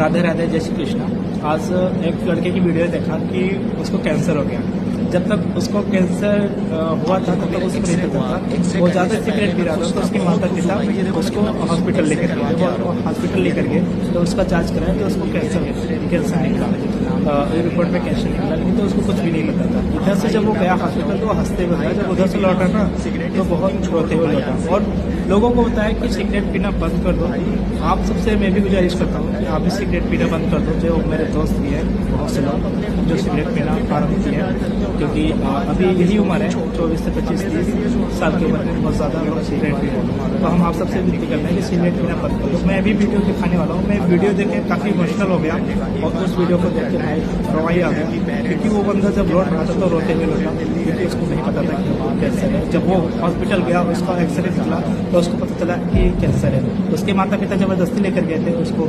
राधे राधे, जय श्री कृष्ण। आज एक लड़के की वीडियो देखा कि उसको कैंसर हो गया। जब तक उसको कैंसर हुआ था तब तक उसको नहीं पता था। वो ज़्यादा सिगरेट पी रहा था, तो उसके माता पिता उसको हॉस्पिटल लेकर गए। जब वो हॉस्पिटल लेकर गए तो उसका जांच कराया तो उसको कैंसर निकला। रिपोर्ट में कैंसर निकला, लेकिन तो उसको कुछ भी नहीं पता था। इधर से जब वो गया हॉस्पिटल तो वो हंसते हुए गया। जब उधर से लौटा ना तो बहुत रोते हुए लौटा और लोगों को बताया कि सिगरेट पीना बंद कर दो। आप सबसे मैं भी गुजारिश करता हूँ कि आप भी सिगरेट पीना बंद कर दो। जो मेरे दोस्त भी है बहुत से लोग जो सिगरेट पीना आरम्भ किए हैं, क्योंकि अभी यही उम्र है 24 से 25-30 साल की उम्र में बहुत ज़्यादा लोग सिगरेट पी रहे हैं। तो हम आप सबसे विनती करते हैं कि सिगरेट पीना बंद कर दो। मैं अभी वीडियो दिखाने वाला हूँ। मैं वीडियो देख के काफ़ी इमोशनल हो गया और उस वीडियो को देख के मैं रवाई आ गया, क्योंकि वो बंदा जब लौट रहा था तो रोते हुए लौटा, क्योंकि उसको नहीं पता था कि वो कैंसर है। जब वो हॉस्पिटल गया उसका एक्सरे निकला तो उसको पता चला कि कैंसर है। उसके माता पिता ज़बरदस्ती लेकर गए थे उसको।